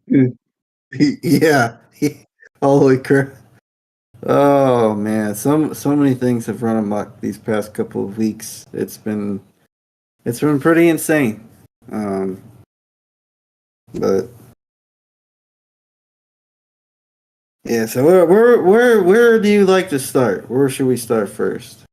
Yeah. Holy crap. Oh man, so many things have run amok these past couple of weeks. It's been pretty insane. Um, but yeah, so where do you like to start? Where should we start first?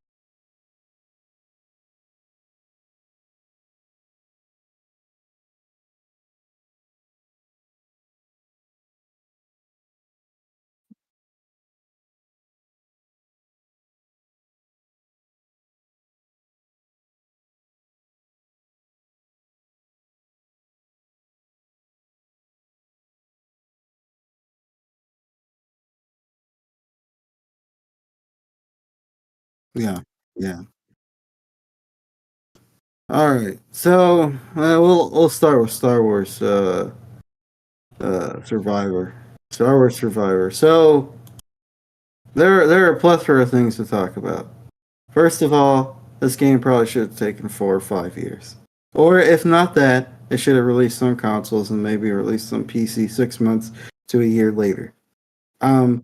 Yeah, yeah. All right. So we'll start with Star Wars Survivor. Star Wars Survivor. So there are a plethora of things to talk about. First of all, this game probably should have taken 4 or 5 years. Or if not that, it should have released on consoles and maybe released on PC 6 months to a year later. Um,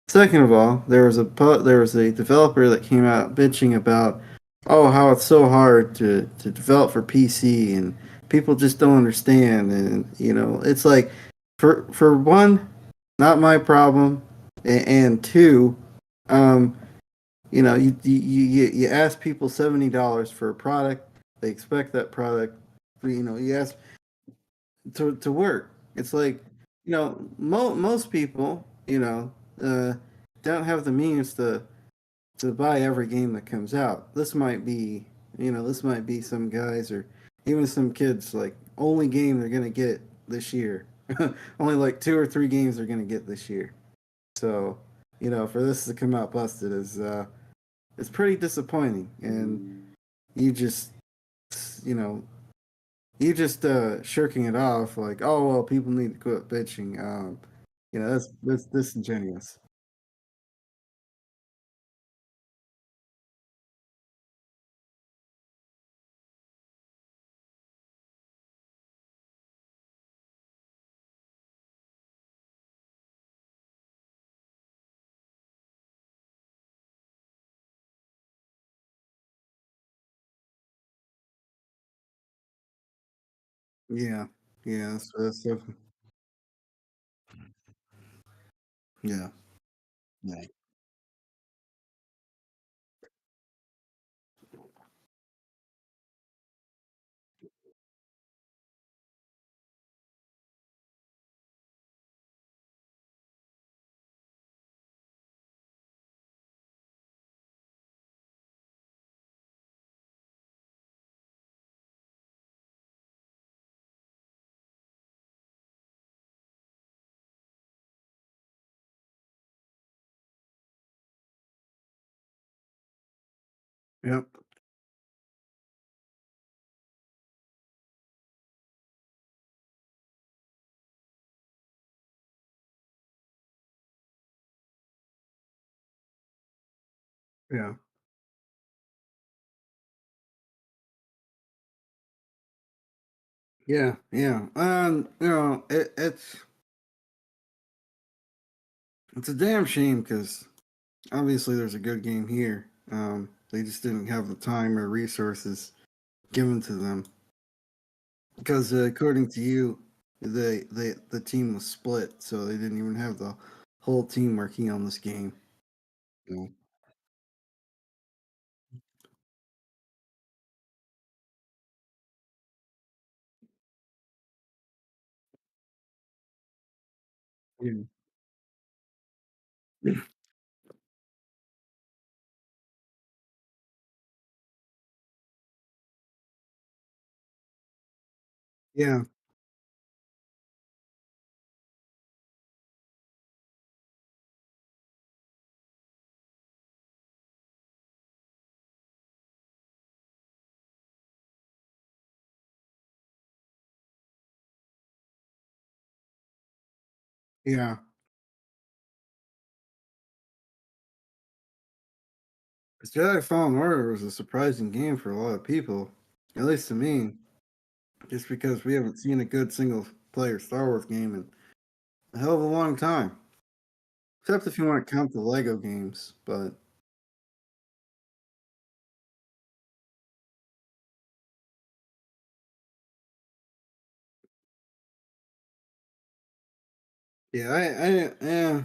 Second of all, there was a developer that came out bitching about oh how it's so hard to develop for PC and people just don't understand and it's like for one, not my problem, and two, um, you ask people $70 for a product, they expect that product, you ask to work. It's like, most people, uh, don't have the means to buy every game that comes out. This might be some guys or even some kids like only game they're gonna get this year. Only like 2 or 3 games they're gonna get this year. So, for this to come out busted is it's pretty disappointing. And you just you know you just shirking it off like, oh well, people need to quit bitching. That's disingenuous. Yeah, yeah, that's definitely, yeah, yeah, yep, yeah, yeah, yeah. It's a damn shame because obviously there's a good game here. They just didn't have the time or resources given to them because according to you, the team was split, so they didn't even have the whole team working on this game. You know? Yeah, yeah, yeah. Jedi Fallen Order was a surprising game for a lot of people, at least to me, just because we haven't seen a good single player Star Wars game in a hell of a long time. Except if you want to count the Lego games, but yeah, yeah,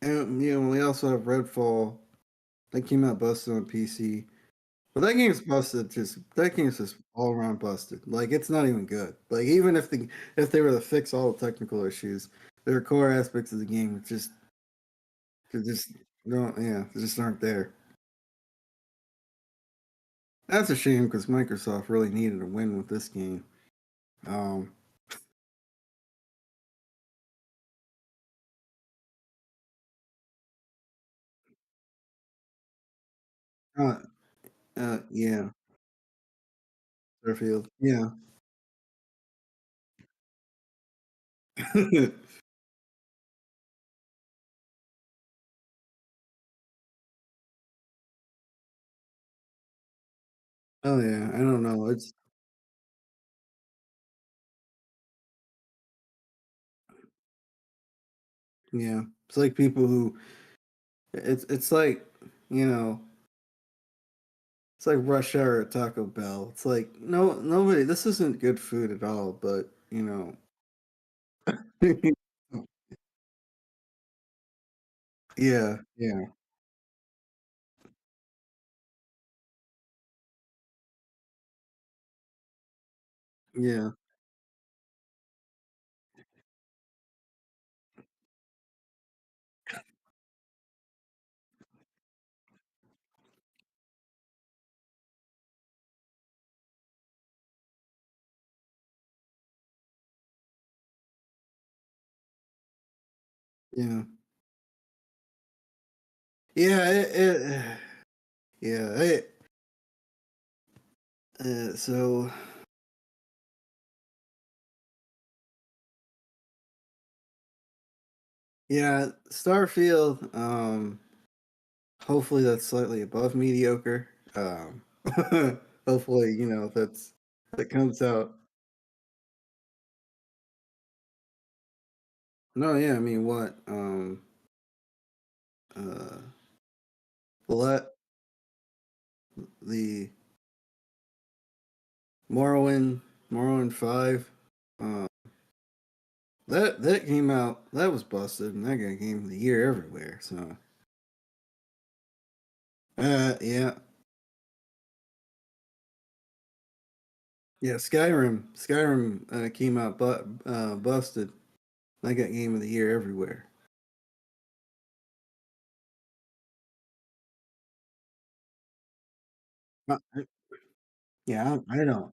and we also have Redfall. That came out busted on PC. But that game's just all around busted. Like it's not even good. Like even if they were to fix all the technical issues, there are core aspects of the game that just don't yeah, they just aren't there. That's a shame because Microsoft really needed a win with this game. Um, uh, yeah, Starfield, yeah. Oh yeah, I don't know. Yeah, it's like people who it's like you know it's like rush hour at Taco Bell. It's like no nobody. This isn't good food at all. But you know, yeah, yeah, yeah, yeah, yeah. Yeah. So yeah, Starfield. Hopefully that's slightly above mediocre. Hopefully that comes out. No, yeah. I mean, what? Uh, let the Morrowind, Morrowind 5. Uh, that came out. That was busted, and that got Game of the Year everywhere. So, yeah, yeah. Skyrim came out, but busted. That got Game of the Year everywhere. Yeah, I don't.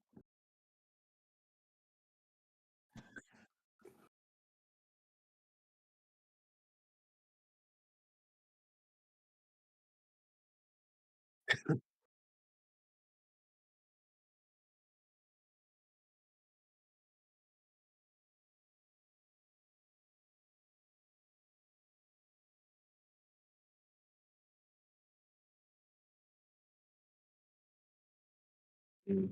Mm.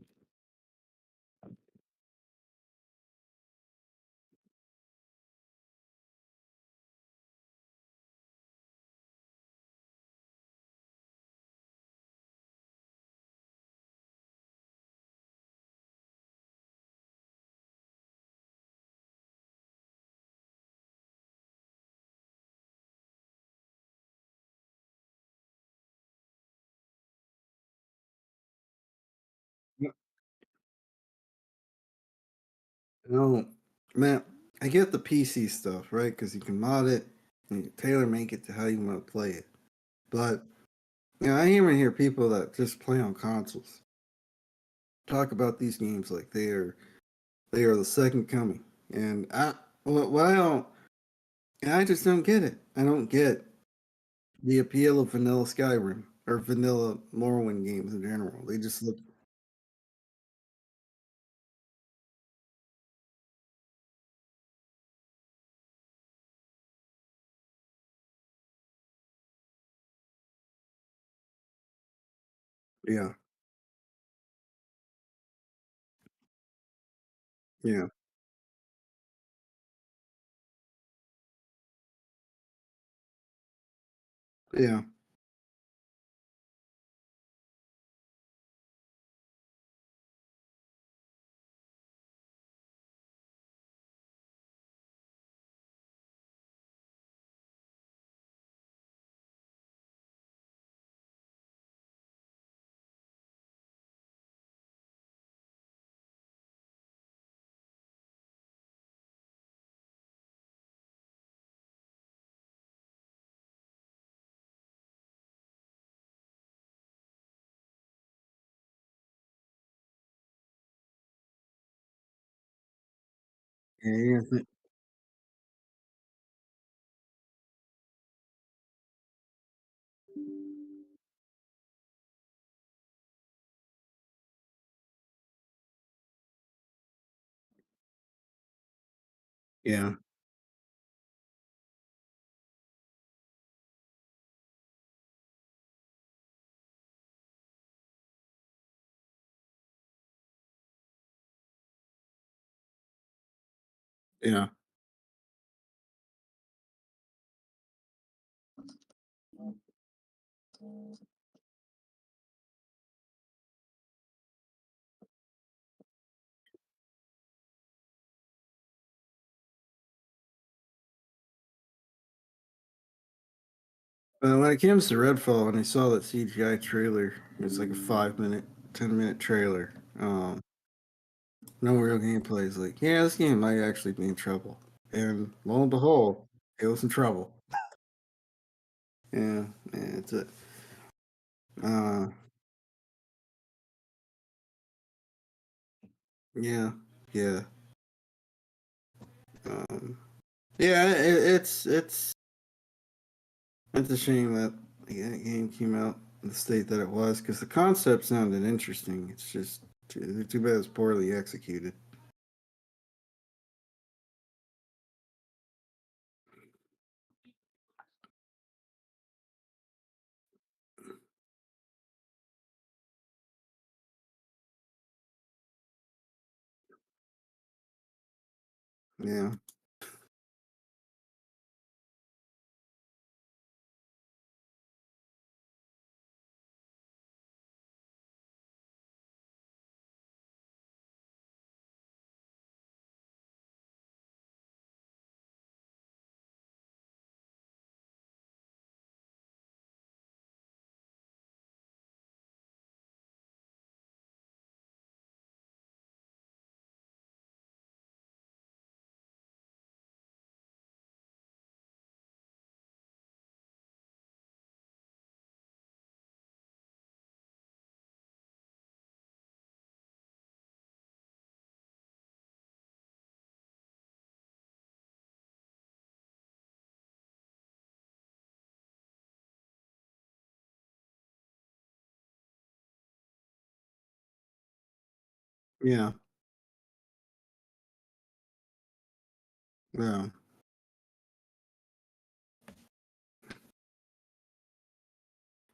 No, man, I get the PC stuff, right? Because you can mod it and you tailor make it to how you want to play it. But I even hear people that just play on consoles talk about these games like they are the second coming. And what I don't, I just don't get it. I don't get the appeal of vanilla Skyrim or vanilla Morrowind games in general. They just look, yeah, yeah, Yeah. Yeah. Yeah. Yeah. When it comes to Redfall, when I saw that CGI trailer, it's like a 5 minute, 10 minute trailer. No real gameplay. It's like, yeah, this game might actually be in trouble. And lo and behold, it was in trouble. Yeah, yeah, it's it. Uh, yeah, yeah, um, yeah. It's a shame that the game came out in the state that it was because the concept sounded interesting. It's just too bad it's poorly executed. Yeah, yeah, yeah.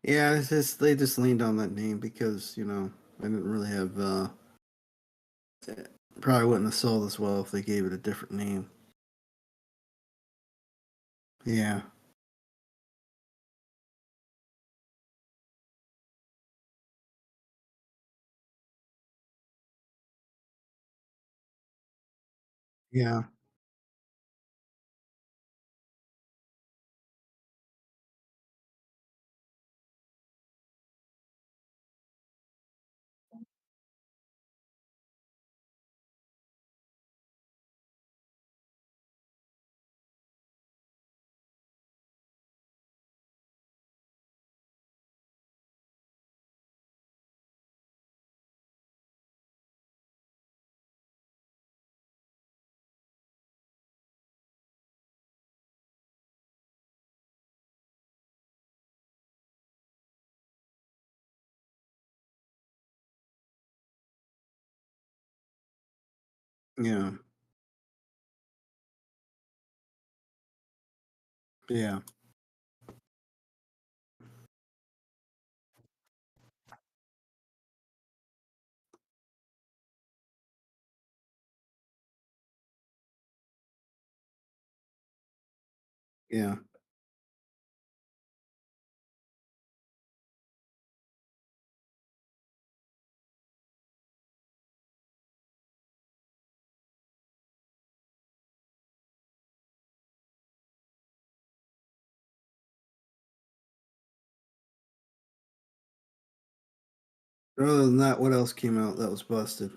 Yeah, it's just they just leaned on that name because I didn't really have probably wouldn't have sold as well if they gave it a different name. Yeah, yeah, yeah, yeah, yeah. Other than that, what else came out that was busted?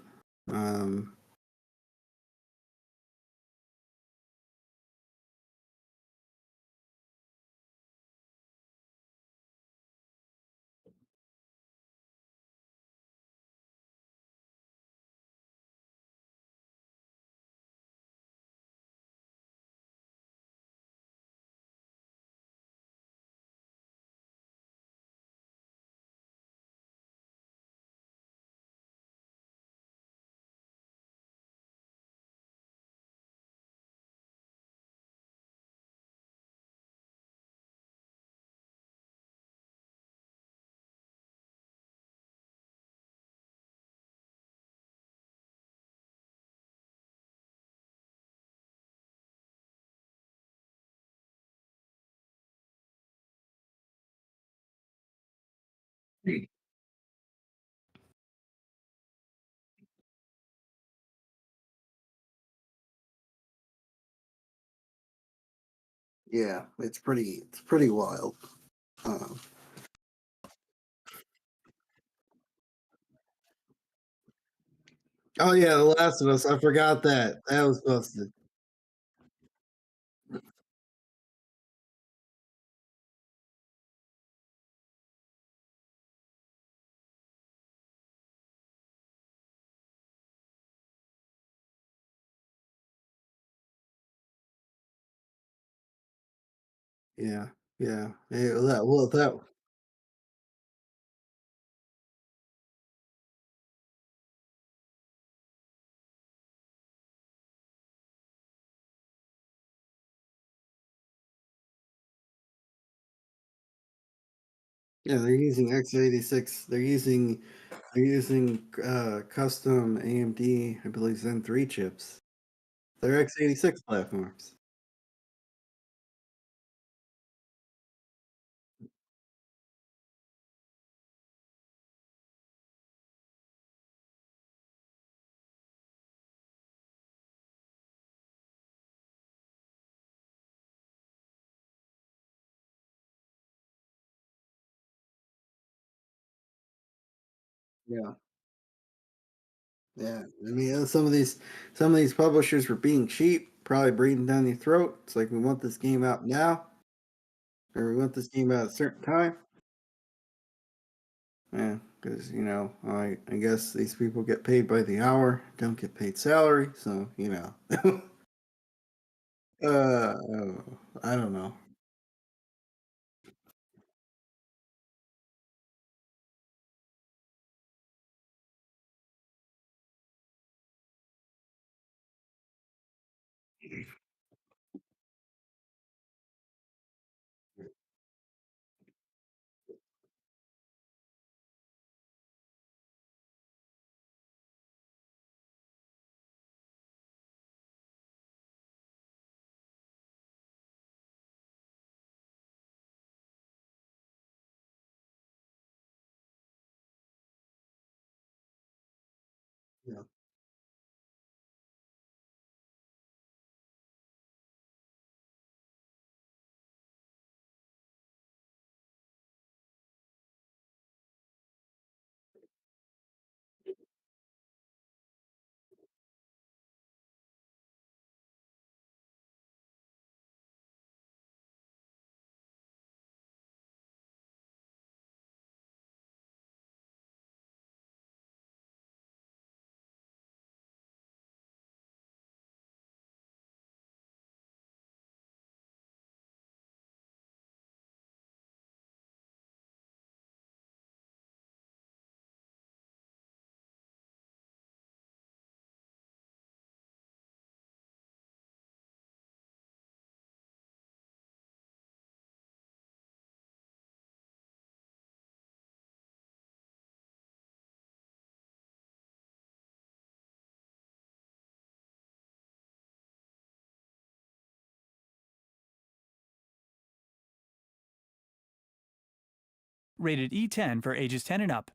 Yeah, it's pretty wild. Um, oh yeah, The Last of Us. I forgot that was busted. Yeah, yeah. That yeah, they're using x86. They're using custom AMD, I believe Zen 3 chips. They're x86 platforms. Yeah. Yeah. I mean, some of these publishers were being cheap, probably breathing down your throat. It's like we want this game out now, or we want this game out at a certain time. Yeah, because I guess these people get paid by the hour, don't get paid salary, so uh, I don't know. Yeah, Rated E10 for ages 10 and up.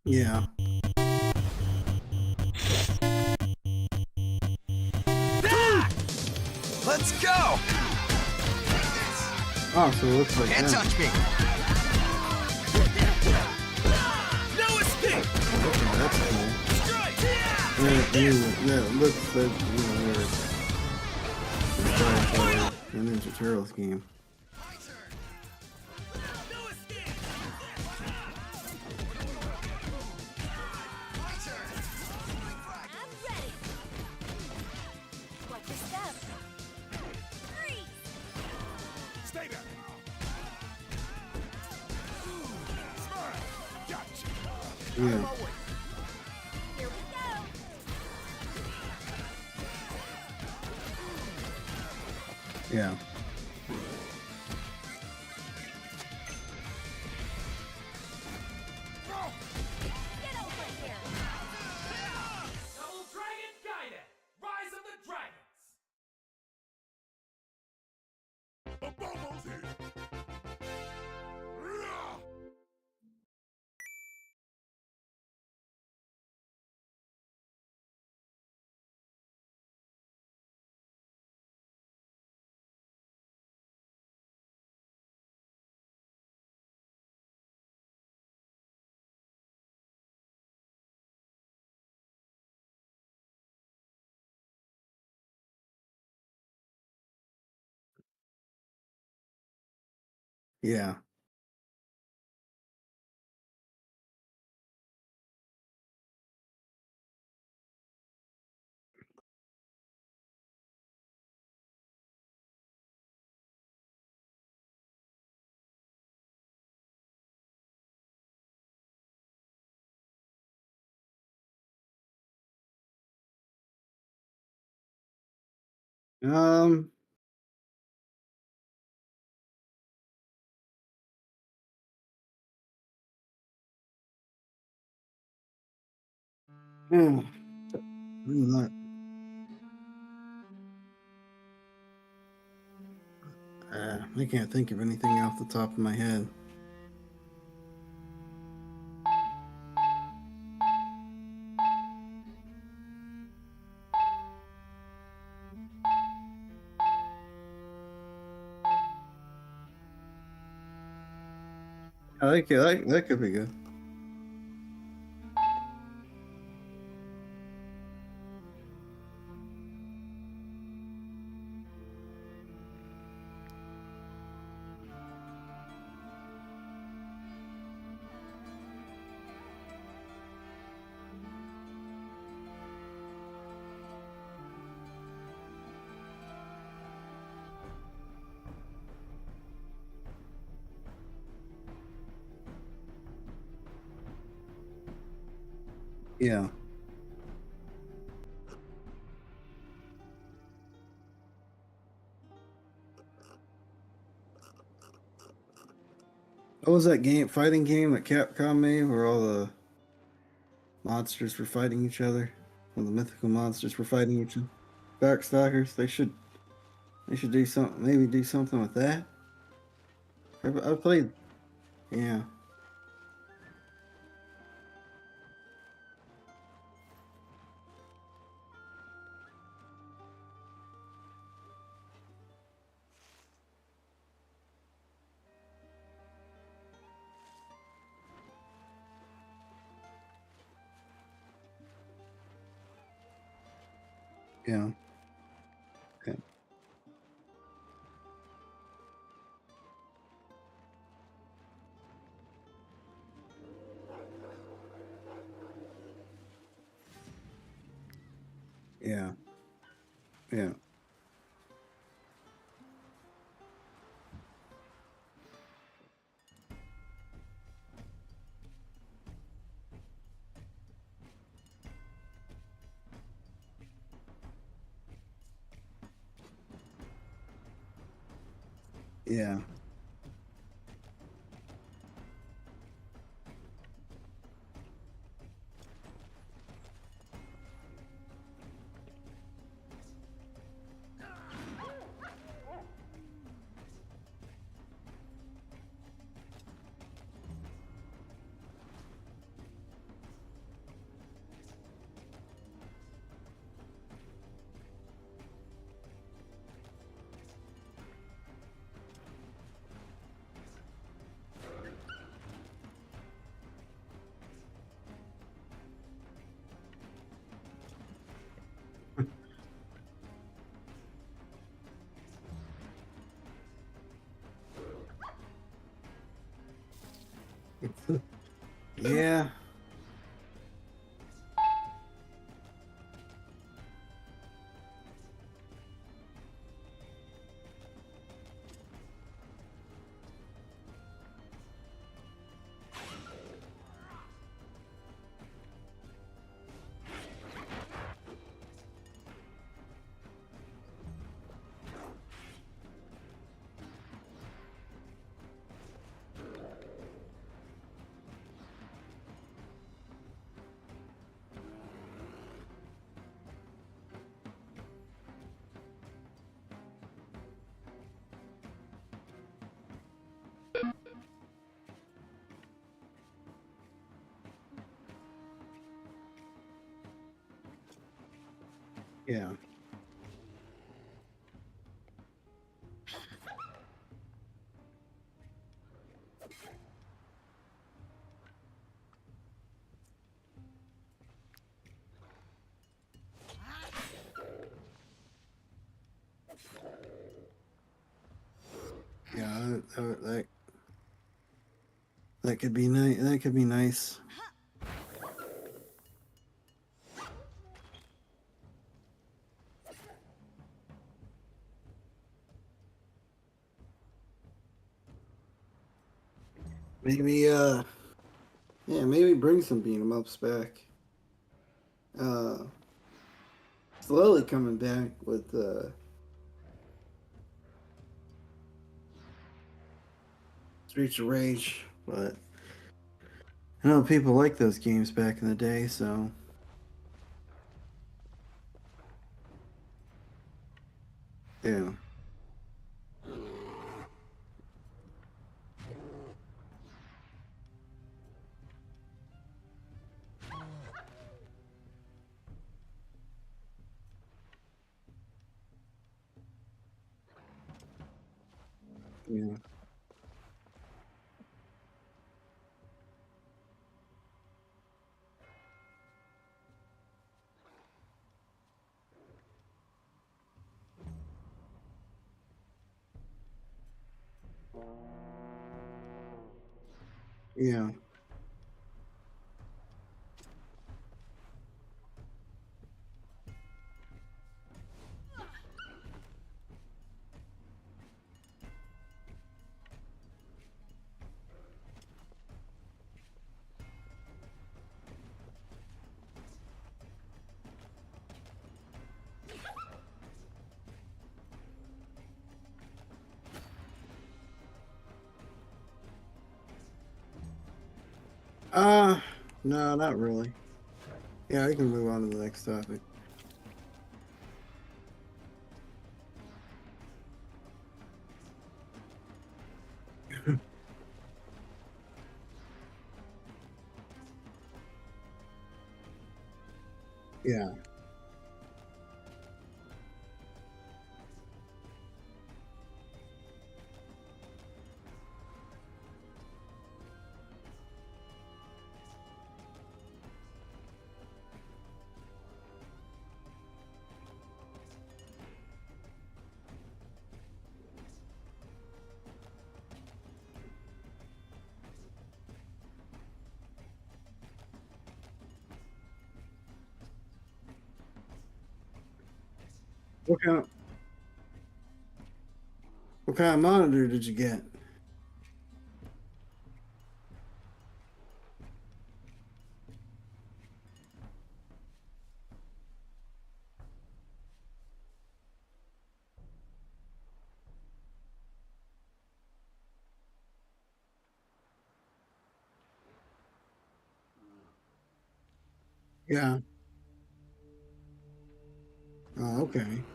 yeah. Let's go! Oh, so it looks like Can't that. touch me! that looks like, you know, they're inspired by the Ninja Turtles game. Yeah. Yeah. Yeah. Um, yeah. I'm not, I can't think of anything off the top of my head. I like it. That could be good. Yeah. What was that fighting game that Capcom made where all the monsters were fighting each other? All the mythical monsters were fighting each other. Darkstalkers. They should do something. Maybe do something with that. I played. Yeah. Yeah. Okay. Yeah. Yeah. Yeah. Yeah. Yeah. Yeah, that could be nice. That could be nice. Maybe yeah, maybe bring some beat 'em ups back. Uh, slowly coming back with Streets of Rage, but I know people like those games back in the day, so yeah. Yeah. Yeah. Uh, no, not really. Yeah, I can move on to the next topic. Yeah. What kind of what kind of monitor did you get? Yeah. Oh, okay.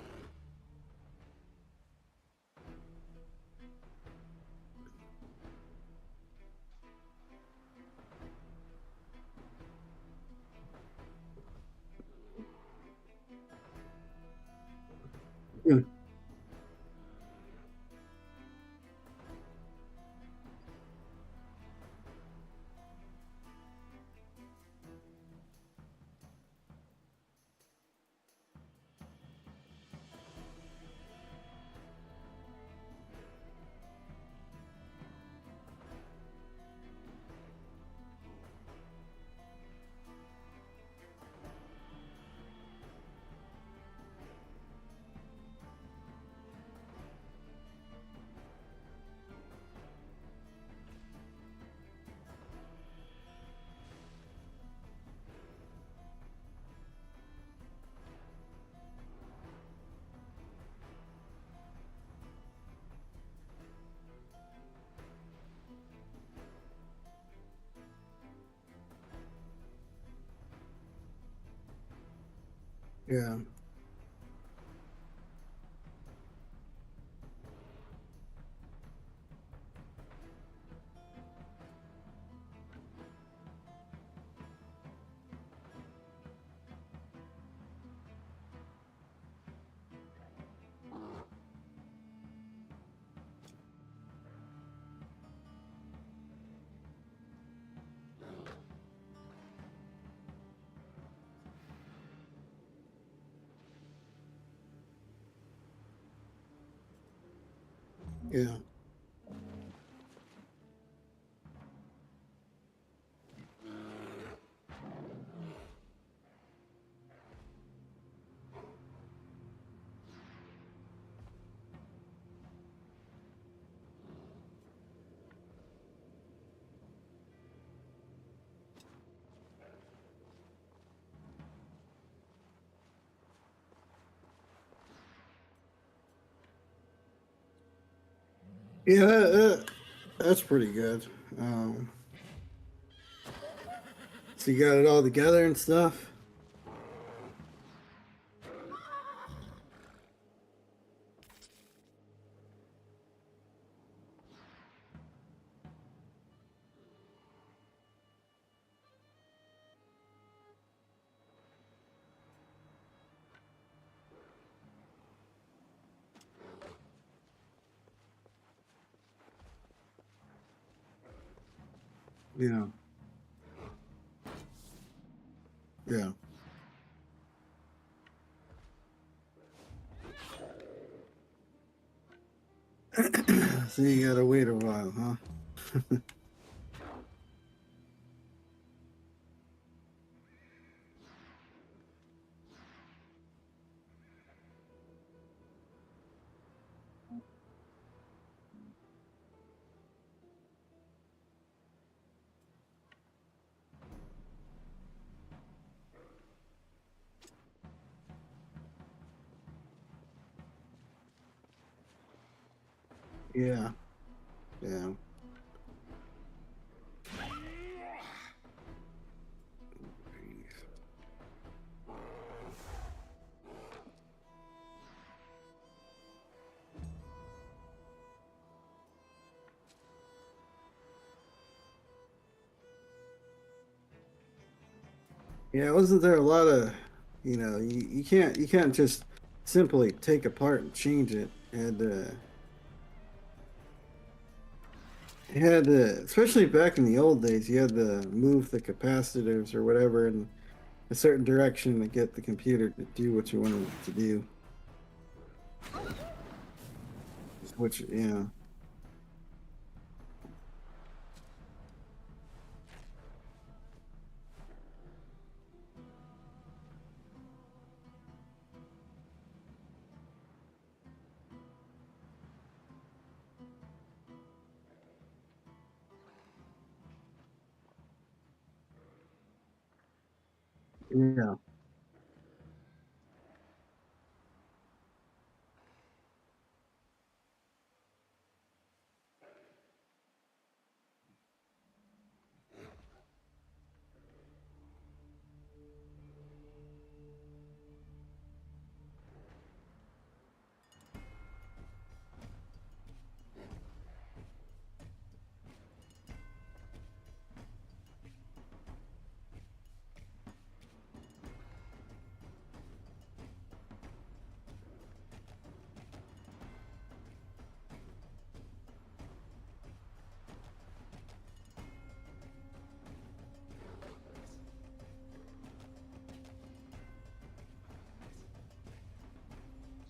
Hmm. Yeah. Yeah. Yeah, that's pretty good. So you got it all together and stuff? Yeah. Yeah. So you gotta wait a while, huh? Yeah. Yeah. Yeah, wasn't there a lot of, you can't just simply take apart and change it. Especially back in the old days, you had to move the capacitors or whatever in a certain direction to get the computer to do what you wanted it to do. Which, yeah,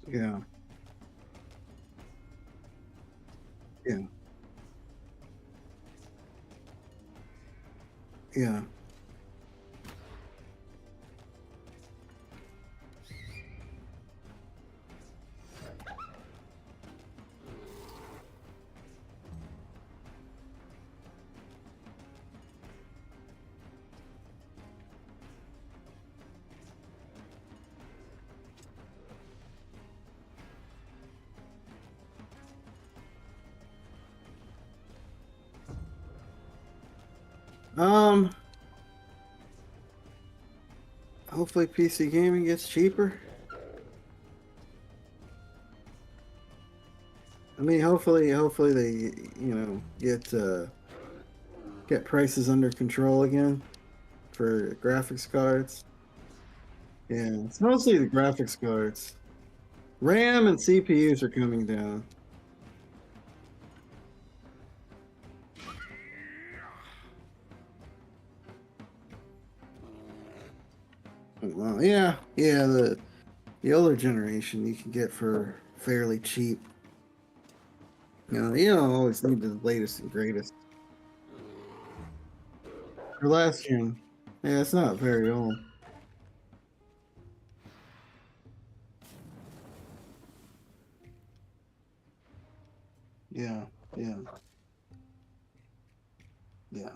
yeah, yeah, yeah. Um, hopefully PC gaming gets cheaper. I mean, hopefully they, get prices under control again for graphics cards. Yeah, it's mostly the graphics cards. RAM and CPUs are coming down. Well, yeah, the older generation you can get for fairly cheap. You don't always need the latest and greatest. For last gen, yeah, it's not very old. Yeah, yeah, yeah.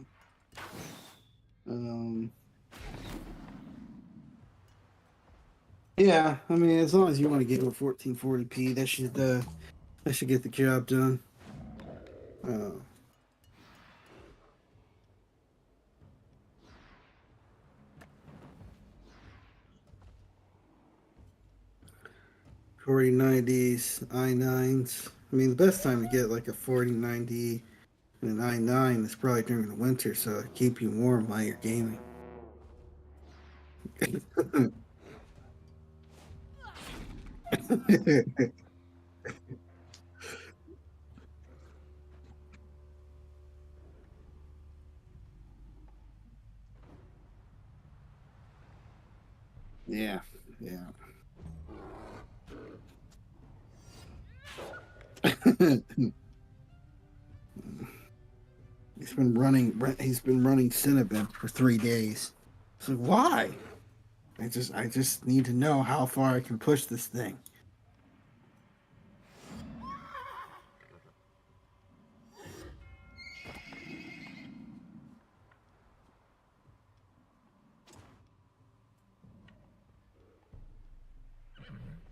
Um, yeah. I mean, as long as you want to get a 1440p, that should get the job done. Uh, 4090s, i9s. I mean, the best time to get like a 4090 and an i9 is probably during the winter, so it keep you warm while you're gaming. Yeah, yeah. He's been running Cinnabon for 3 days. So why? I just need to know how far I can push this thing.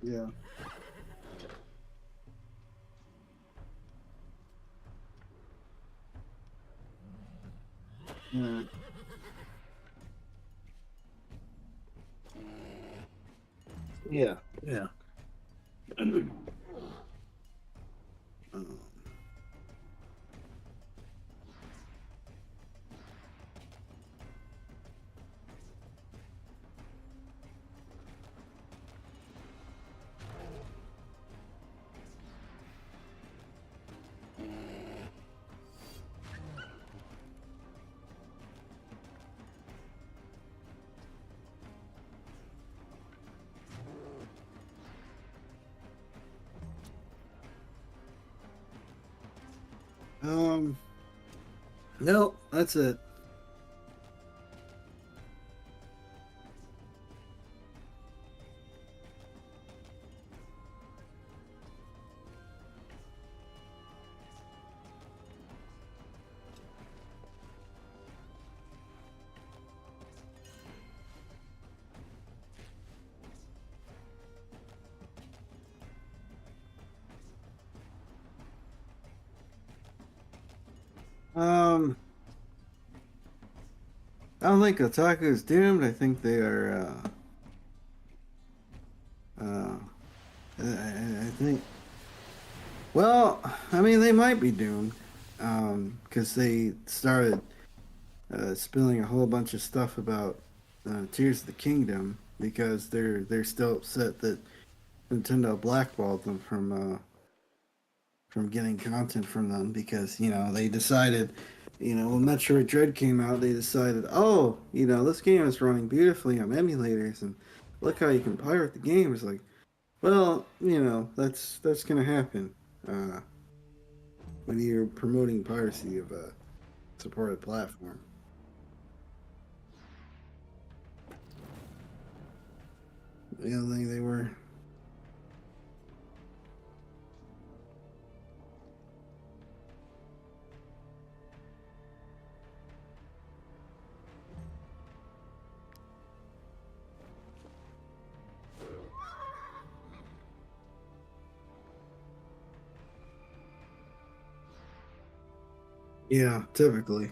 Yeah. Yeah. Yeah. Yeah. Um, um, no, that's it. Um, I don't think Otaku is doomed. I think they are. I think. Well, I mean, they might be doomed, because they started spilling a whole bunch of stuff about Tears of the Kingdom because they're still upset that Nintendo blackballed them from getting content from them because they decided, when Metroid Dread came out, they decided, oh, this game is running beautifully on emulators and look how you can pirate the game. It's like, well, that's gonna happen uh, when you're promoting piracy of a supported platform. The other thing they were. Yeah, typically.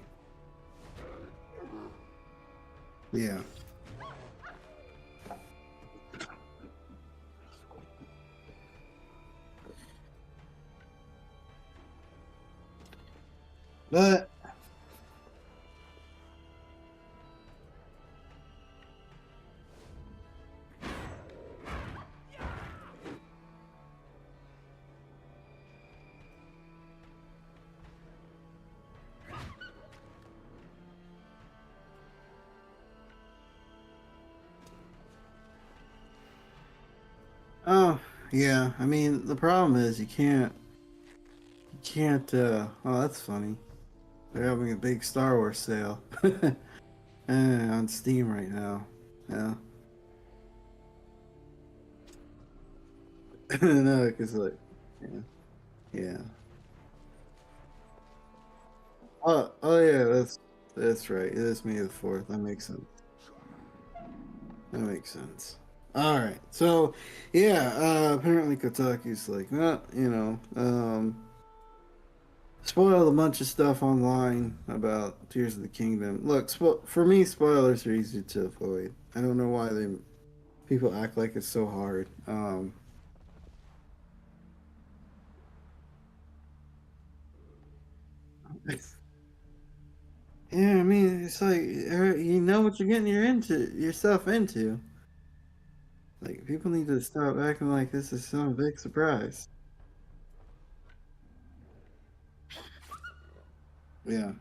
Yeah. But oh yeah, I mean the problem is you can't. Oh, that's funny. They're having a big Star Wars sale on Steam right now. Yeah. No, because like, yeah, yeah. Oh yeah, that's right. It is May the 4th. That makes sense. That makes sense. All right. So, yeah. Apparently, Kotaku's like, spoiled a bunch of stuff online about Tears of the Kingdom. Look, for me, spoilers are easy to avoid. I don't know why people act like it's so hard. Yeah, I mean, it's like you know what you're getting yourself into. Like people need to stop acting like this is some big surprise. Yeah,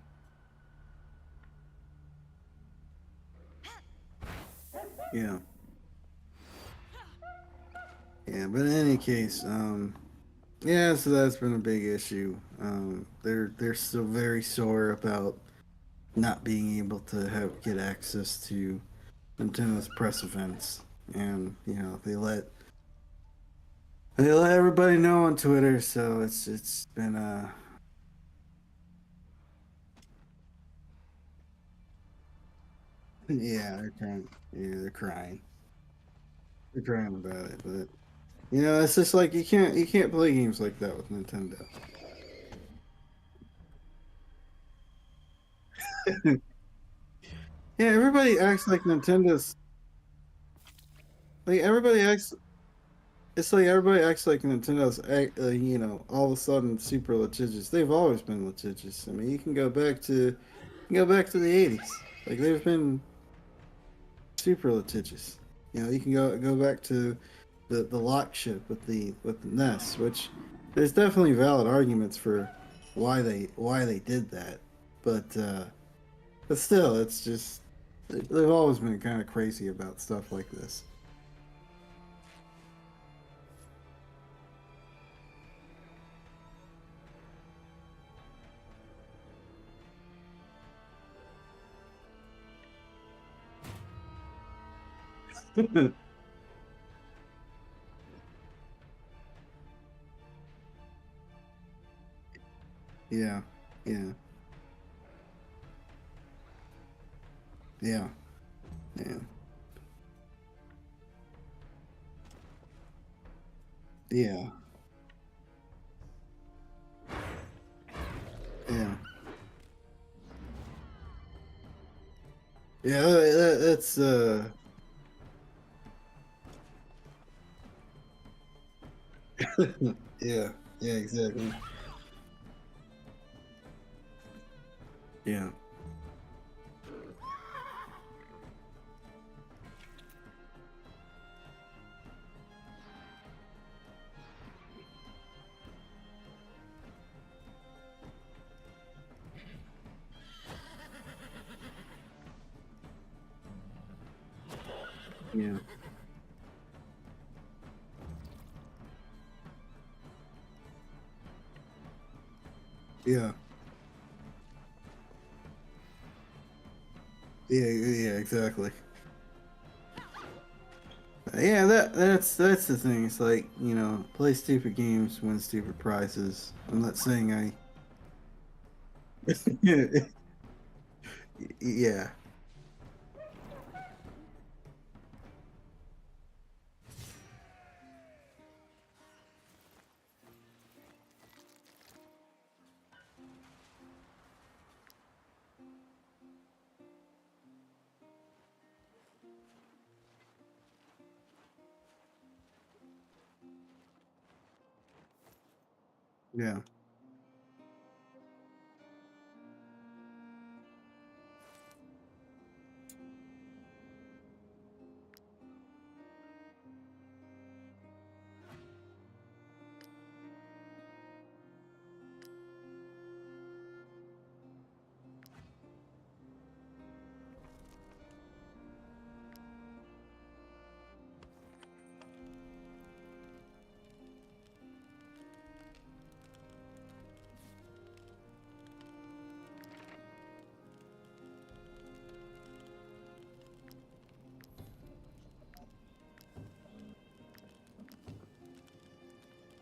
yeah, yeah. But in any case, yeah. So that's been a big issue. They're still very sore about not being able to get access to Nintendo's press events, and they let everybody know on Twitter. So it's been yeah, they're crying. Yeah, they're crying. They're crying about it, but it's just like you can't play games like that with Nintendo. Yeah, everybody acts like Nintendo's like everybody acts. It's like everybody acts like Nintendo's all of a sudden super litigious. They've always been litigious. I mean, you can go back to the '80s. Like they've been super litigious. You can go back to the lock ship with the NES, which there's definitely valid arguments for why they did that, but still, it's just they've always been kind of crazy about stuff like this. Yeah, yeah, yeah, yeah, yeah, yeah, yeah. That's yeah, yeah, exactly. Yeah, yeah, yeah, yeah, yeah, exactly. Yeah, that's the thing. It's like play stupid games, win stupid prizes. I'm not saying I. Yeah, yeah,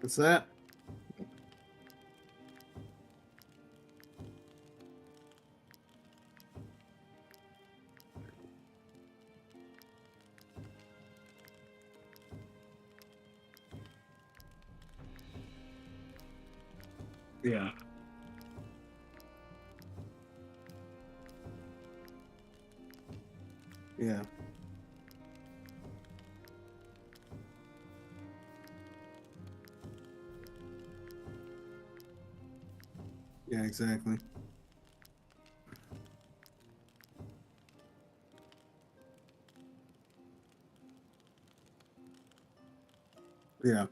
What's that? Yeah. Yeah. Yeah, exactly. Yeah.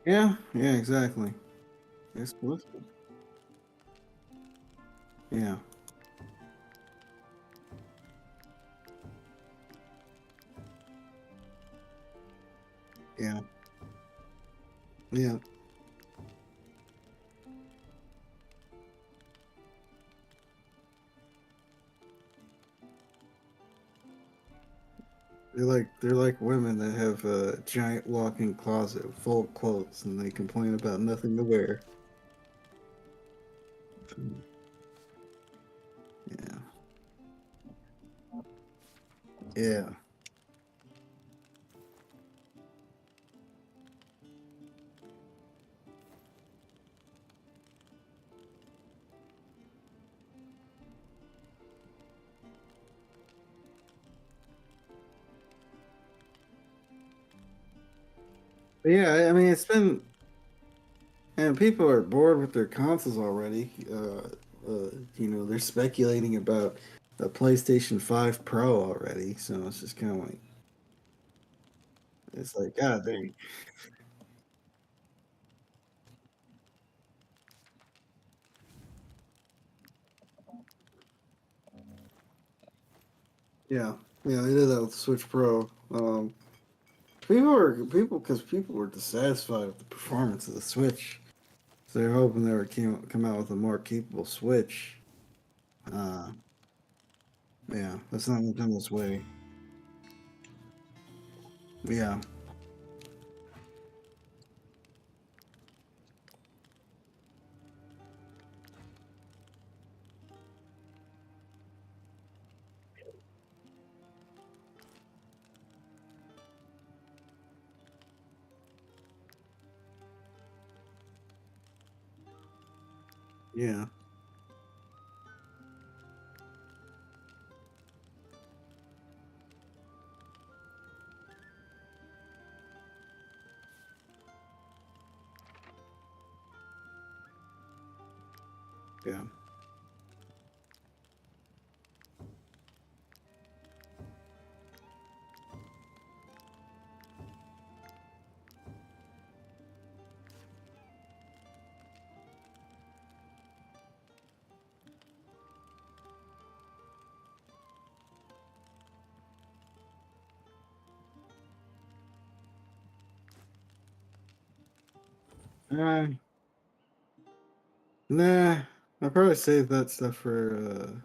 Yeah. Yeah, exactly. It's political. Yeah. Yeah. Yeah. They're like women that have a giant walk-in closet full of clothes and they complain about nothing to wear. Yeah. Yeah. But yeah, I mean it's been and people are bored with their consoles already. They're speculating about a PlayStation 5 Pro already, so it's just kind of like it's like God dang. Yeah. Yeah, they did that with the Switch Pro. Because people were dissatisfied with the performance of the Switch. So they're hoping they would come out with a more capable Switch. Uh, yeah, that's not Nintendo's way. Yeah, yeah, yeah. Uh, nah, I'll probably save that stuff for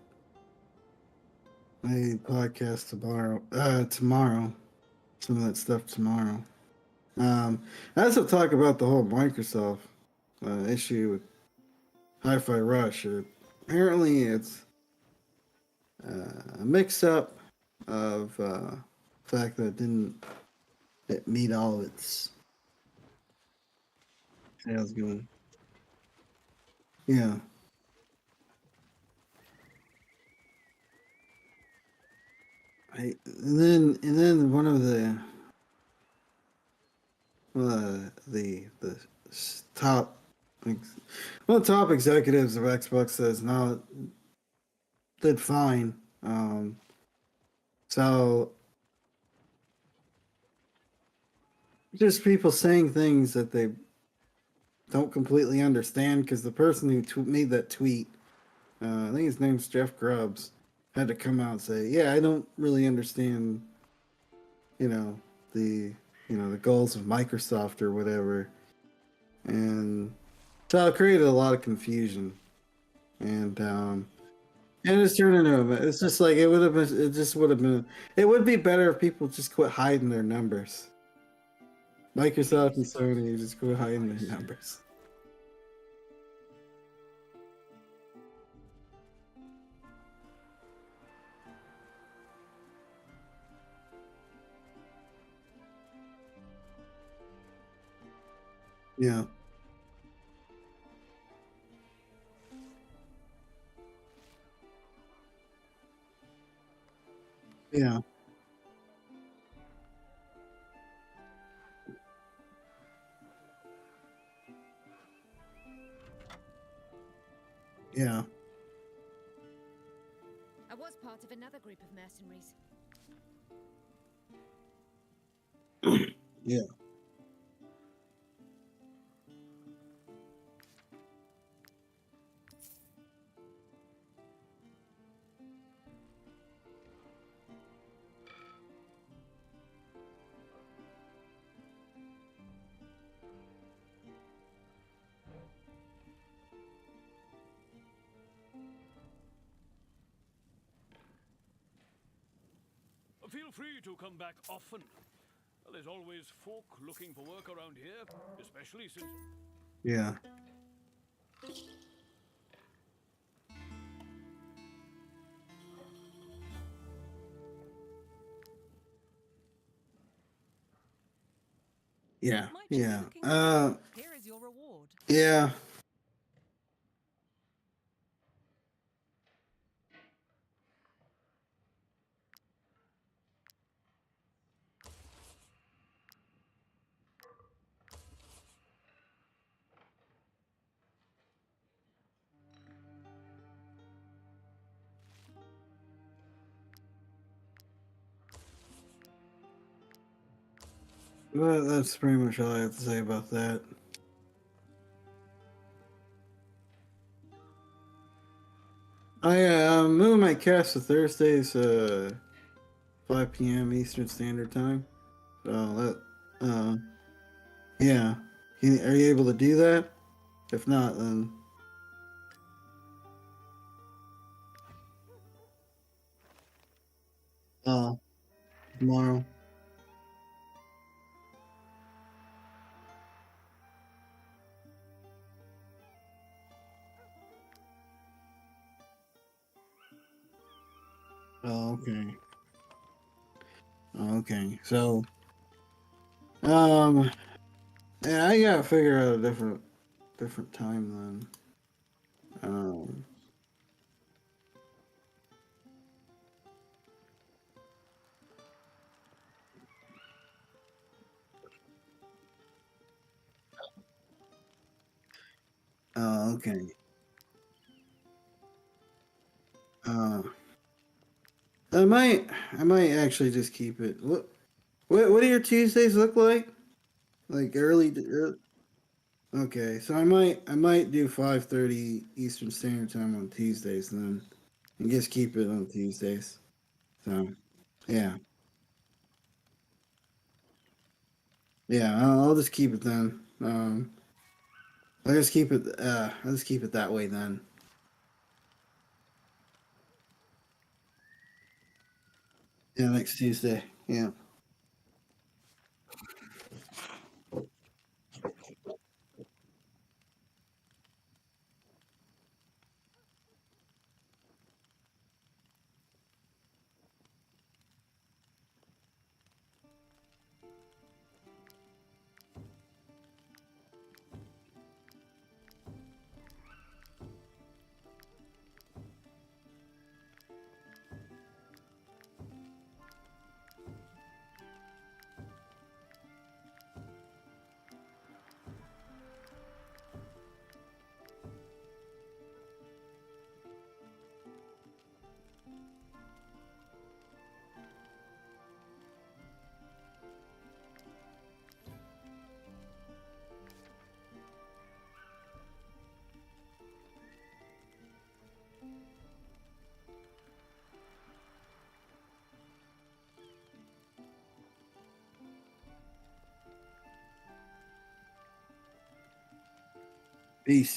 my podcast tomorrow. Tomorrow, some of that stuff tomorrow. I also talk about the whole Microsoft. issue with Hi-Fi Rush. Apparently, it's a mix-up of the fact that it meet all of its sales going. Yeah. And then one of the top one of the top executives of Xbox says no, did fine. So just people saying things that they don't completely understand because the person who made that tweet, I think his name's Jeff Grubbs, had to come out and say, "Yeah, I don't really understand, you know, the the goals of Microsoft or whatever," and so it created a lot of confusion, and it's turned into it's just like it would have been. It just would have been. It would be better if people just quit hiding their numbers. Microsoft and Sony just quit hiding their numbers. Yeah. Yeah. Yeah. I was part of another group of mercenaries. Yeah. Feel free to come back often. There's always folk looking for work around here, especially since... Yeah. Yeah. Yeah. Here is your reward. Yeah. Well, that's pretty much all I have to say about that. I'm moving my cast to Thursdays, 5 p.m. Eastern Standard Time. So yeah. Are you able to do that? If not, then tomorrow. Oh, okay. Okay. So, um, yeah, I gotta figure out a different time then. Oh, okay. Uh, I might actually just keep it. What do your Tuesdays look like? Like early. Okay, so I might do 5:30 Eastern Standard Time on Tuesdays then, and just keep it on Tuesdays. So yeah, yeah, I'll just keep it then. I'll just keep it that way then. Yeah, next Tuesday. Yeah. Peace.